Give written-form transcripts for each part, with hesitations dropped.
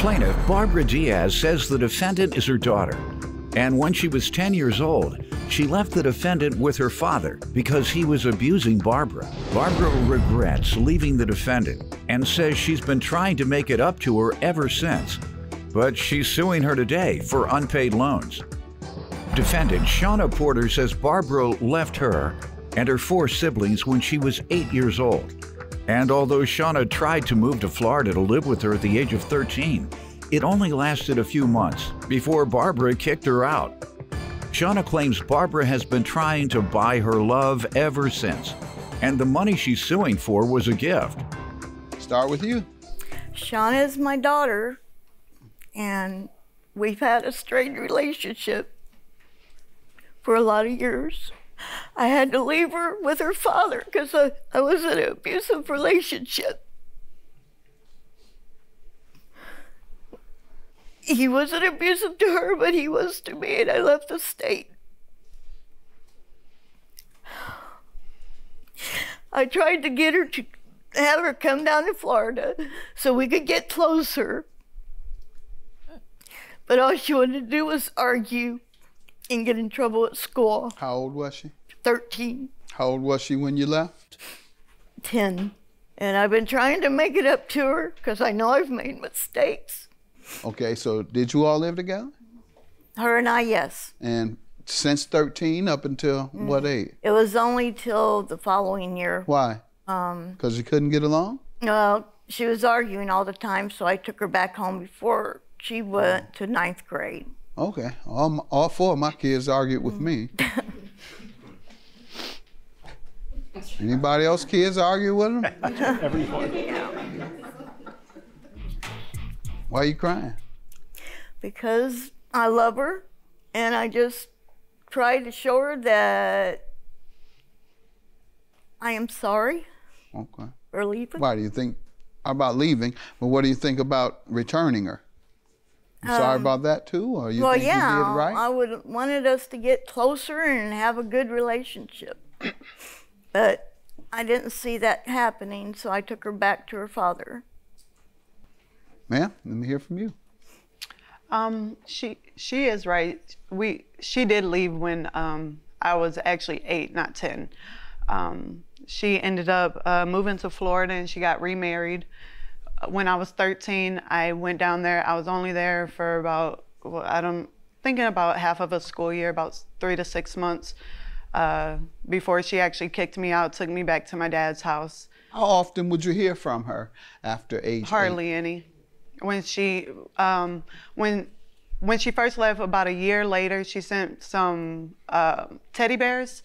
Plaintiff Barbara Diaz says the defendant is her daughter. And when she was 10 years old, she left the defendant with her father because he was abusing Barbara. Barbara regrets leaving the defendant and says she's been trying to make it up to her ever since. But she's suing her today for unpaid loans. Defendant Shauna Porter says Barbara left her and her 4 siblings when she was 8 years old. And although Shauna tried to move to Florida to live with her at the age of 13, it only lasted a few months before Barbara kicked her out. Shauna claims Barbara has been trying to buy her love ever since, and the money she's suing for was a gift. Start with you. Shauna is my daughter, and we've had a strained relationship for a lot of years. I had to leave her with her father because I was in an abusive relationship. He wasn't abusive to her, but he was to me, and I left the state. I tried to get her to have her come down to Florida so we could get closer. But all she wanted to do was argue and get in trouble at school. How old was she? 13. How old was she when you left? 10. And I've been trying to make it up to her because I know I've made mistakes. Okay, so did you all live together? Her and I, yes. And since 13 up until what age? It was only till the following year. Why? Because you couldn't get along? Well, she was arguing all the time, so I took her back home before she went to 9th grade. Okay, all 4 of my kids argued with me. Anybody else kids argue with them? Everyone. Yeah. Why are you crying? Because I love her, and I just tried to show her that I am sorry for leaving. Why do you think about leaving? But what do you think about returning her? You sorry about that too, or you think you did right? I would wanted us to get closer and have a good relationship, but I didn't see that happening, so I took her back to her father. Ma'am, let me hear from you. She is right. She did leave when I was actually 8, not 10. She ended up moving to Florida, and she got remarried. When I was 13, I went down there. I was only there for about, thinking about half of a school year, about 3 to 6 months, before she actually kicked me out, took me back to my dad's house. How often would you hear from her after age 8? Hardly any. When she first left, about a year later, she sent some teddy bears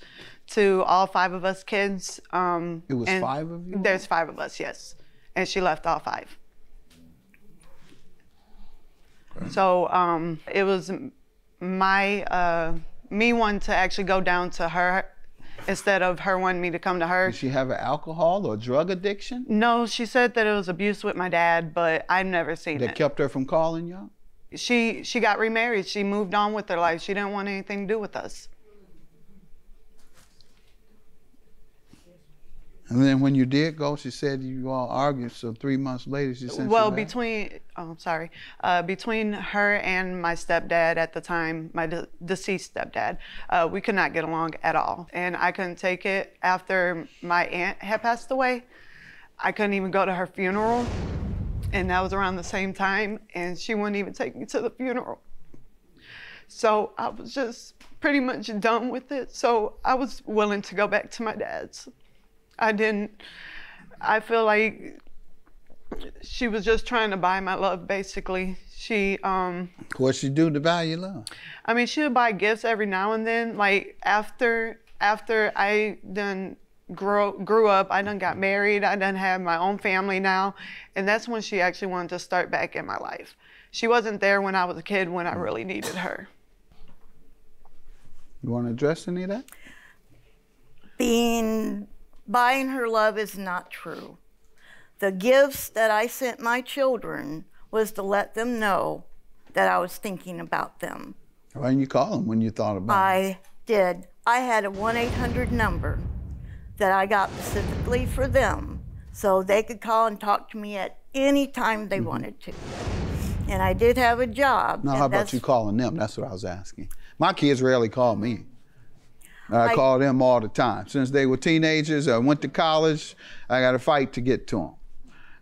to all 5 of us kids. It was 5 of you? There's 5 of us, yes. And she left all 5. Okay. So it was me wanting to actually go down to her instead of her wanting me to come to her. Did she have an alcohol or drug addiction? No, she said that it was abuse with my dad, but I've never seen it. That kept her from calling y'all? She got remarried. She moved on with her life. She didn't want anything to do with us. And then when you did go, she said you all argued, so 3 months later she sent you back? Between her and my stepdad at the time, my deceased stepdad, we could not get along at all. And I couldn't take it. After my aunt had passed away, I couldn't even go to her funeral. And that was around the same time, and she wouldn't even take me to the funeral. So I was just pretty much done with it. So I was willing to go back to my dad's. I feel like she was just trying to buy my love, basically. What'd she do to buy your love? I mean, she would buy gifts every now and then. Like after I done grew up, I done got married, I done have my own family now. And that's when she actually wanted to start back in my life. She wasn't there when I was a kid when I really needed her. You want to address any of that? Buying her love is not true. The gifts that I sent my children was to let them know that I was thinking about them. Why didn't you call them when you thought about it? I did. I had a 1-800 number that I got specifically for them so they could call and talk to me at any time they wanted to. And I did have a job. Now, how about you calling them? That's what I was asking. My kids rarely call me. I call them all the time. Since they were teenagers, I went to college, I got to fight to get to them.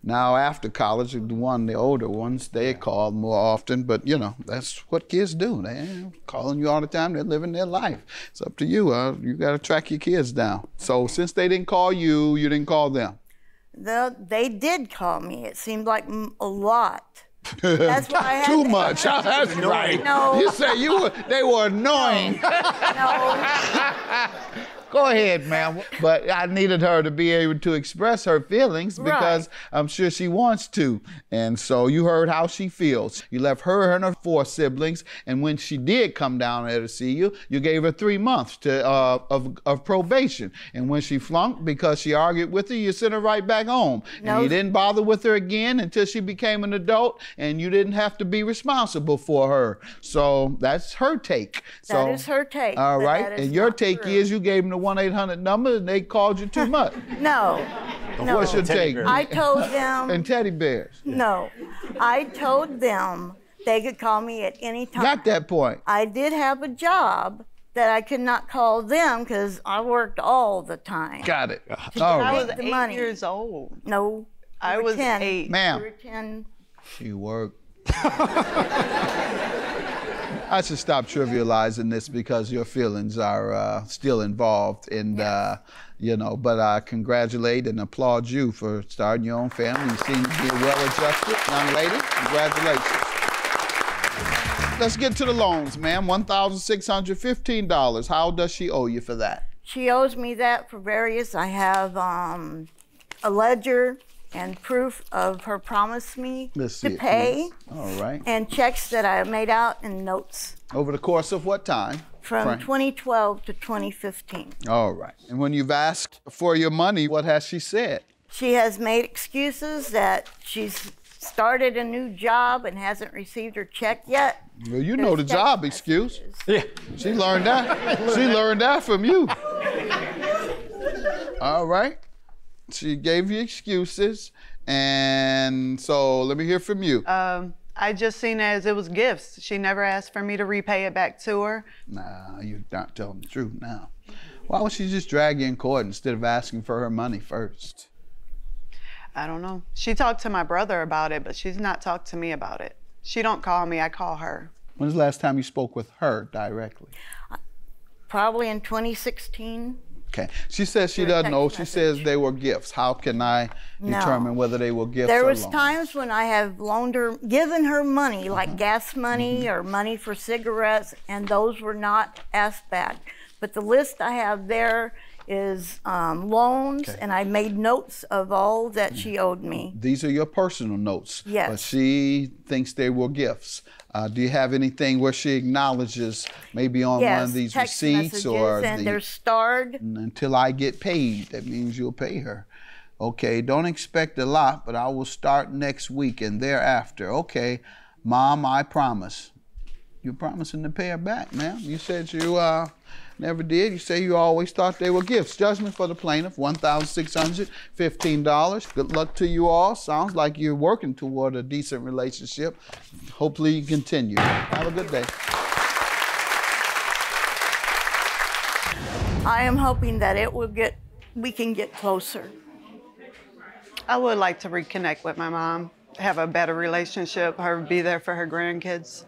Now, after college, the older ones, they call more often, but you know, that's what kids do. They're calling you all the time, they're living their life. It's up to you. You got to track your kids down. So since they didn't call you, you didn't call them. They did call me. It seemed like a lot. That's why I had Too much. That's right. No. You say they were annoying. No. Go ahead, ma'am. But I needed her to be able to express her feelings because I'm sure she wants to. And so you heard how she feels. You left her and her 4 siblings, and when she did come down there to see you, you gave her 3 months of probation. And when she flunked because she argued with you, you sent her right back home. No. And you didn't bother with her again until she became an adult, and you didn't have to be responsible for her. So that's her take. That is her take. All right. And your take is you gave them the 1-800 number and they called you too much. No. No. What's your take? I told them. And teddy bears. No. I told them they could call me at any time. Got that point. I did have a job that I could not call them because I worked all the time. Got it. All I right. was 8 years old. No. I was 10. 8. Ma'am. You were 10. She worked. I should stop trivializing this because your feelings are still involved, and you know. But I congratulate and applaud you for starting your own family. You seem to be a well-adjusted young lady. Congratulations. Let's get to the loans, ma'am. $1,615. How does she owe you for that? She owes me that for various. I have a ledger and proof of her promise me to pay. All right. And checks that I made out and notes. Over the course of what time? From 2012 to 2015. All right. And when you've asked for your money, what has she said? She has made excuses that she's started a new job and hasn't received her check yet. Well, you know the job excuse. Yeah. She learned that. She learned that from you. All right. She gave you excuses, and so let me hear from you. I just seen it as it was gifts. She never asked for me to repay it back to her. Nah, you're not telling the truth now. Why would she just drag you in court instead of asking for her money first? I don't know. She talked to my brother about it, but she's not talked to me about it. She don't call me, I call her. When's the last time you spoke with her directly? Probably in 2016. Okay. She says she doesn't know. She says they were gifts. How can I determine whether they were gifts or There loans? was times when I have loaned her, given her money, like gas money or money for cigarettes, and those were not asked back. But the list I have there is loans, and I made notes of all that she owed me. These are your personal notes. Yes. But she thinks they were gifts. Do you have anything where she acknowledges maybe on one of these receipts or and they're starred? Until I get paid, that means you'll pay her. Okay, don't expect a lot, but I will start next week and thereafter. Okay, Mom, I promise. You're promising to pay her back, ma'am. You said you never did. You say you always thought they were gifts. Judgment for the plaintiff, $1,615. Good luck to you all. Sounds like you're working toward a decent relationship. Hopefully you continue. Have a good day. I am hoping that we can get closer. I would like to reconnect with my mom, have a better relationship, her be there for her grandkids.